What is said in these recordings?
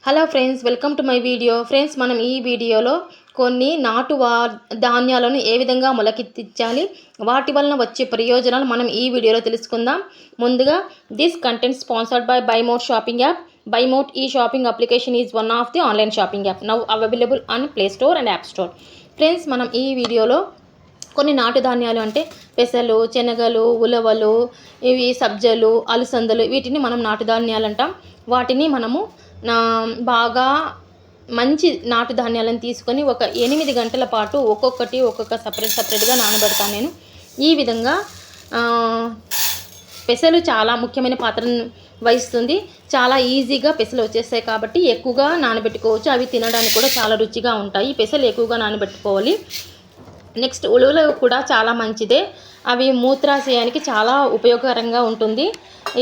Hello friends, welcome to my video. Friends, మనం ఈ వీడియోలో కొన్ని ధాన్యాలను ఏ విధంగా మొలకెత్తించాలి, వాటి వలన వచ్చే ప్రయోజనాలు మనం ఈ వీడియోలో తెలుసుకుందాం. ముందుగా, this content sponsored by Bymot shopping app. Bymot ఈ shopping application is one of the online shopping app now available on play store and app store. Friends, మనం ఈ వీడియోలో కొన్ని నాటు ధాన్యాలు అంటే పెసలు, శనగలు, ఉలవలు, ఇవి సబ్జలు, అలసందలు, వీటిని మనం నాటు ధాన్యాలు అంటాం. వాటిని మనము బాగా మంచి నాటు ధాన్యాలను తీసుకొని ఒక 8 గంటల పాటు ఒక్కొక్క సపరేట్గా నానబెడతాను నేను. ఈ విధంగా పెసలు చాలా ముఖ్యమైన పాత్రను వహిస్తుంది. చాలా ఈజీగా పెసలు వచ్చేస్తాయి కాబట్టి ఎక్కువగా నానబెట్టుకోవచ్చు. అవి తినడానికి కూడా చాలా రుచిగా ఉంటాయి. పెసలు ఎక్కువగా నానబెట్టుకోవాలి. నెక్స్ట్, ఉలవలు కూడా చాలా మంచిదే. అవి మూత్రాశయానికి చాలా ఉపయోగకరంగా ఉంటుంది.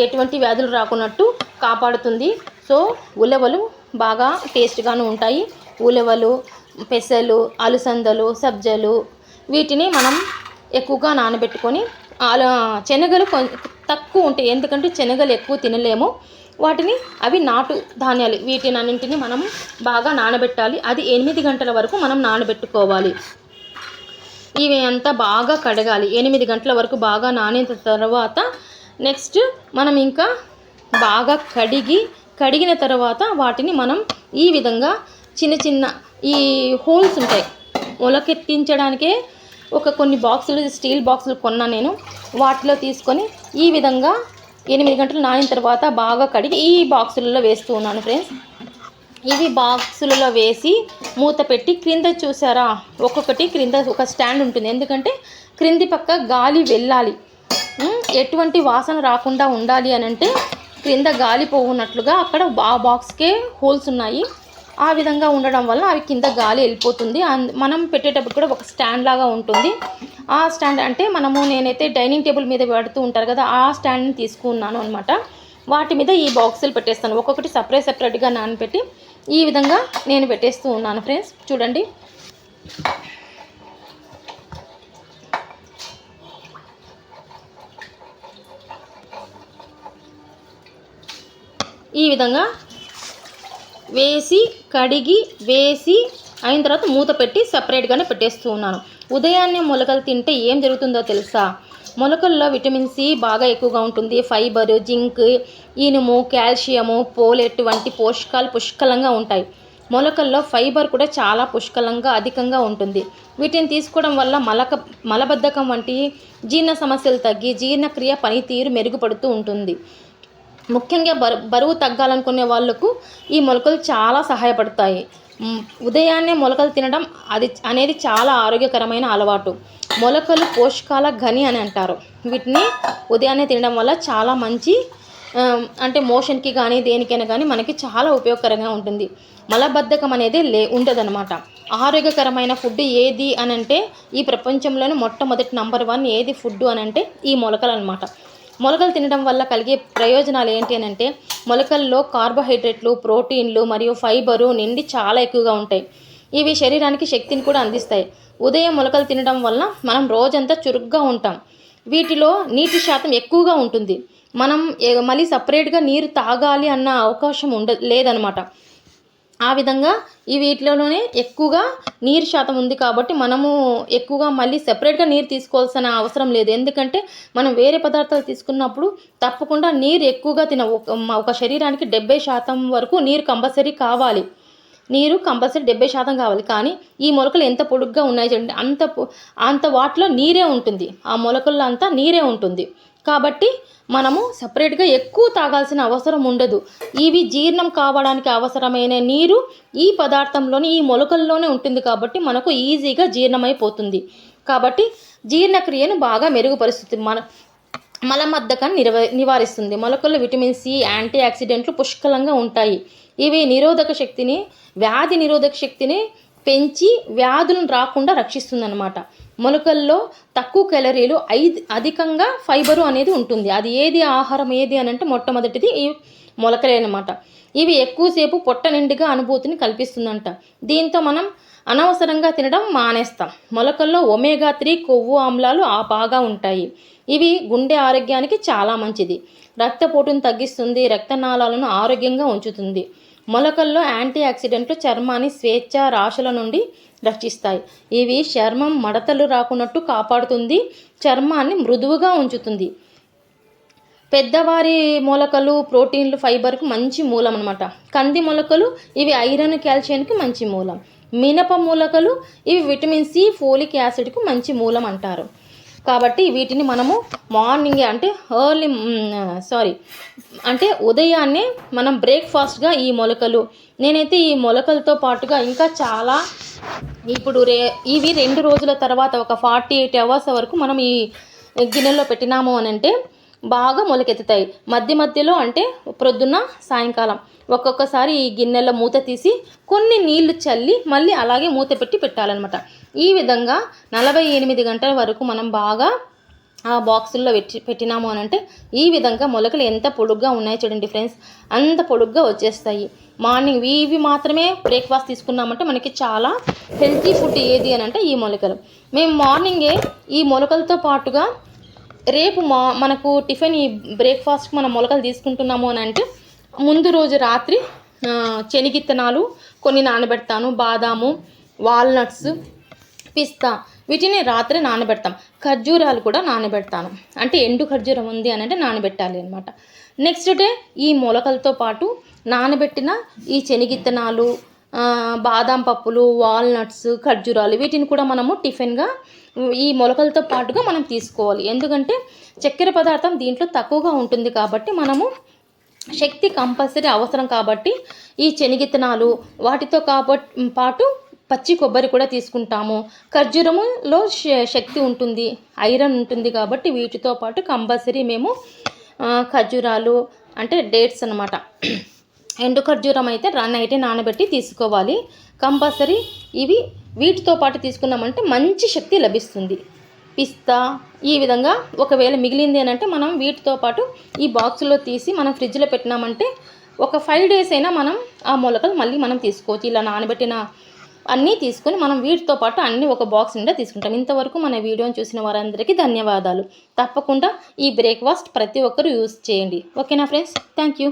ఎటువంటి వ్యాధులు రాకున్నట్టు కాపాడుతుంది. సో ఉలవలు బాగా టేస్ట్గాను ఉంటాయి. ఉలవలు, పెసలు, అలసందలు, సబ్జలు, వీటిని మనం ఎక్కువగా నానబెట్టుకొని శనగలు తక్కువ ఉంటాయి, ఎందుకంటే శనగలు ఎక్కువ తినలేము. అవి నాటు ధాన్యాలు. వీటినన్నింటినీ మనం బాగా నానబెట్టాలి. అది 8 గంటల వరకు మనం నానబెట్టుకోవాలి. ఇవి అంతా బాగా కడగాలి. 8 గంటల వరకు బాగా నానిన తర్వాత నెక్స్ట్ మనం ఇంకా బాగా కడిగిన తర్వాత వాటిని మనం ఈ విధంగా చిన్న ఈ హోల్స్ ఉంటాయి. మొలకెత్తించడానికే కొన్ని బాక్సులు, స్టీల్ బాక్సులు కొన్నా నేను. వాటిలో తీసుకొని ఈ విధంగా 8 గంటలు నానిన తర్వాత బాగా కడిగి ఈ బాక్సులలో వేస్తూ ఉన్నాను ఫ్రెండ్స్. ఇవి బాక్సులలో వేసి మూత పెట్టి క్రింద చూసారా, ఒక్కొక్కటి క్రింద ఒక స్టాండ్ ఉంటుంది. ఎందుకంటే క్రింది పక్క గాలి వెళ్ళాలి, ఎటువంటి వాసన రాకుండా ఉండాలి అని అంటే క్రింద గాలి పోవున్నట్లుగా అక్కడ ఆ బాక్స్కే హోల్స్ ఉన్నాయి. ఆ విధంగా ఉండడం వల్ల అవి కింద గాలి వెళ్ళిపోతుంది. మనం పెట్టేటప్పుడు కూడా ఒక స్టాండ్ లాగా ఉంటుంది. ఆ స్టాండ్ అంటే నేనైతే డైనింగ్ టేబుల్ మీద పెడుతూ ఉంటారు కదా, ఆ స్టాండ్ని తీసుకున్నాను అనమాట. వాటి మీద ఈ బాక్సులు పెట్టేస్తాను. ఒక్కొక్కటి సపరేట్గా నానబెట్టి ఈ విధంగా నేను పెట్టేస్తూ ఉన్నాను ఫ్రెండ్స్. చూడండి, ఈ విధంగా కడిగి అయిన తర్వాత మూత పెట్టి సపరేట్గానే పెట్టేస్తూ ఉన్నాను. ఉదయాన్నే మొలకలు తింటే ఏం జరుగుతుందో తెలుసా? మొలకల్లో విటమిన్ సి బాగా ఎక్కువగా ఉంటుంది. ఫైబర్, జింక్, ఇనుము, కాల్షియము, పోలేట్ వంటి పోషకాలు పుష్కలంగా ఉంటాయి. మొలకల్లో ఫైబర్ కూడా చాలా అధికంగా ఉంటుంది. వీటిని తీసుకోవడం వల్ల మలబద్ధకం వంటి జీర్ణ సమస్యలు తగ్గి జీర్ణక్రియ పనితీరు మెరుగుపడుతూ ఉంటుంది. ముఖ్యంగా బరువు తగ్గాలనుకునే వాళ్ళకు ఈ మొలకలు చాలా సహాయపడతాయి. ఉదయాన్నే మొలకలు తినడం అనేది చాలా ఆరోగ్యకరమైన అలవాటు. మొలకలు పోషకాల గని అని అంటారు. వీటిని ఉదయాన్నే తినడం వల్ల చాలా మంచి, అంటే మోషన్కి కానీ దేనికైనా కానీ మనకి చాలా ఉపయోగకరంగా ఉంటుంది. మలబద్ధకం అనేది ఉండదన్నమాట. ఆరోగ్యకరమైన ఫుడ్ ఏది అని అంటే ఈ ప్రపంచంలోనే మొట్టమొదటి నంబర్ 1 ఏది ఫుడ్ అని అంటే ఈ మొలకలు అనమాట. మొలకలు తినడం వల్ల కలిగే ప్రయోజనాలు ఏంటి అని అంటే మొలకల్లో కార్బోహైడ్రేట్లు, ప్రోటీన్లు మరియు ఫైబరు నిండి చాలా ఎక్కువగా ఉంటాయి. ఇవి శరీరానికి శక్తిని కూడా అందిస్తాయి. ఉదయం మొలకలు తినడం వల్ల మనం రోజంతా చురుగ్గా ఉంటాం. వీటిలో నీటి శాతం ఎక్కువగా ఉంటుంది. మనం మళ్ళీ సపరేట్గా నీరు తాగాలి అన్న అవకాశం లేదనమాట. ఆ విధంగా వీటిలోనే ఎక్కువగా నీరు శాతం ఉంది కాబట్టి మనము ఎక్కువగా మళ్ళీ సెపరేట్గా నీరు తీసుకోవాల్సిన అవసరం లేదు. ఎందుకంటే మనం వేరే పదార్థాలు తీసుకున్నప్పుడు తప్పకుండా నీరు ఎక్కువగా ఒక శరీరానికి 70% వరకు నీరు కంపల్సరీ కావాలి. నీరు కంపల్సరీ 70% కావాలి. కానీ ఈ మొలకలు ఎంత పొడుగ్గా ఉన్నాయి చూడండి, అంత వాటిలో నీరే ఉంటుంది. ఆ మొలకల్లో అంతా నీరే ఉంటుంది. కాబట్టి మనము సపరేట్గా ఎక్కువ తాగాల్సిన అవసరం ఉండదు. ఇవి జీర్ణం కావడానికి అవసరమైన నీరు ఈ పదార్థంలోని, ఈ మొలకల్లోనే ఉంటుంది కాబట్టి మనకు ఈజీగా జీర్ణమైపోతుంది. కాబట్టి జీర్ణక్రియను బాగా మెరుగుపరుస్తుంది. మలబద్ధకాన్ని నివారిస్తుంది. మొలకల్లో విటమిన్ సి, యాంటీ ఆక్సిడెంట్లు పుష్కలంగా ఉంటాయి. ఇవి వ్యాధి నిరోధక శక్తిని పెంచి వ్యాధులను రాకుండా రక్షిస్తుందన్నమాట. మొలకల్లో తక్కువ క్యాలరీలు, అధికంగా ఫైబరు అనేది ఉంటుంది. అది ఆహారం ఏది అని అంటే మొట్టమొదటిది ఈ మొలకలే అన్నమాట. ఇవి ఎక్కువసేపు పొట్ట నిండుగా అనుభూతిని కల్పిస్తుందంట. దీంతో మనం అనవసరంగా తినడం మానేస్తాం. మొలకల్లో ఒమేగా 3 కొవ్వు ఆమ్లాలు బాగా ఉంటాయి. ఇవి గుండె ఆరోగ్యానికి చాలా మంచిది. రక్తపోటును తగ్గిస్తుంది. రక్తనాళాలను ఆరోగ్యంగా ఉంచుతుంది. మొలకల్లో యాంటీ ఆక్సిడెంట్లు చర్మాన్ని స్వేచ్ఛ రాశుల నుండి రక్షిస్తాయి. ఇవి చర్మం మడతలు రాకున్నట్టు కాపాడుతుంది, చర్మాన్ని మృదువుగా ఉంచుతుంది. పెద్దవారి మొలకలు ప్రోటీన్లు ఫైబర్కు మంచి మూలం అనమాట. కంది మొలకలు ఇవి ఐరన్ కాల్షియంకి మంచి మూలం. మినప మూలకలు ఇవి విటమిన్ సి ఫోలిక్ యాసిడ్కు మంచి మూలం అంటారు. కాబట్టి వీటిని మనము మార్నింగే అంటే ఉదయాన్నే మనం బ్రేక్ఫాస్ట్గా ఈ మొలకలు, నేనైతే ఈ మొలకలతో పాటుగా ఇంకా చాలా ఇప్పుడు ఇవి 2 రోజుల తర్వాత ఒక 48 అవర్స్ వరకు మనం ఈ గిన్నెలో పెట్టినాము అని అంటే బాగా మొలకెత్తుతాయి. మధ్యలో అంటే ప్రొద్దున సాయంకాలం ఒక్కొక్కసారి ఈ గిన్నెలో మూత తీసి కొన్ని నీళ్లు చల్లి మళ్ళీ అలాగే మూత పెట్టి పెట్టాలన్నమాట. ఈ విధంగా 48 గంటల వరకు మనం బాగా ఆ బాక్సుల్లో పెట్టినాము అని అంటే ఈ విధంగా మొలకలు ఎంత పొడుగ్గా ఉన్నాయో చూడండి ఫ్రెండ్స్, అంత పొడుగ్గా వచ్చేస్తాయి. మార్నింగ్ ఇవి మాత్రమే బ్రేక్ఫాస్ట్ తీసుకున్నామంటే మనకి చాలా హెల్తీ ఫుడ్ ఏది అని అంటే ఈ మొలకలు. మేము మార్నింగే ఈ మొలకలతో పాటుగా రేపు మనకు టిఫిన్ ఈ బ్రేక్ఫాస్ట్కి మనం మొలకలు తీసుకుంటున్నాము అని అంటే ముందు రోజు రాత్రి శనగిత్తనాలు కొన్ని నానబెడతాను, బాదాము, వాల్నట్స్, పిస్తా వీటిని రాత్రి నానబెడతాం. ఖర్జూరాలు కూడా నానబెడతాను, అంటే ఎండు ఖర్జూరం ఉంది అని అంటే నానబెట్టాలి అనమాట. నెక్స్ట్ డే ఈ మొలకలతో పాటు నానబెట్టిన ఈ శనగిత్తనాలు, బాదాం పప్పులు, వాల్నట్స్, ఖర్జూరాలు వీటిని కూడా మనము టిఫిన్గా ఈ మొలకలతో పాటుగా మనం తీసుకోవాలి. ఎందుకంటే చక్కెర పదార్థం దీంట్లో తక్కువగా ఉంటుంది కాబట్టి మనము శక్తి కంపల్సరీ అవసరం కాబట్టి ఈ శనగిత్తనాలు వాటితో పాటు పచ్చి కొబ్బరి కూడా తీసుకుంటాము. ఖర్జూరములో శక్తి ఉంటుంది, ఐరన్ ఉంటుంది కాబట్టి వీటితో పాటు కంపల్సరీ మేము ఖర్జూరాలు అంటే డేట్స్ అన్నమాట, ఎండు ఖర్జూరం అయితే నైటే నానబెట్టి తీసుకోవాలి కంపల్సరీ. వీటితో పాటు తీసుకున్నామంటే మంచి శక్తి లభిస్తుంది. పిస్తా ఈ విధంగా ఒకవేళ మిగిలింది అని అంటే మనం వీటితో పాటు ఈ బాక్సులో తీసి మనం ఫ్రిడ్జ్లో పెట్టినామంటే ఒక 5 days అయినా మనం ఆ మొలకలు మళ్ళీ మనం తీసుకోవచ్చు. ఇలా నానబెట్టిన అన్నీ తీసుకొని మనం వీటితో పాటు అన్నీ ఒక బాక్స్ నిండా తీసుకుంటాం. ఇంతవరకు మన వీడియోని చూసిన వారందరికీ ధన్యవాదాలు. తప్పకుండా ఈ బ్రేక్ఫాస్ట్ ప్రతి ఒక్కరూ యూజ్ చేయండి. ఓకేనా ఫ్రెండ్స్, థ్యాంక్ యూ.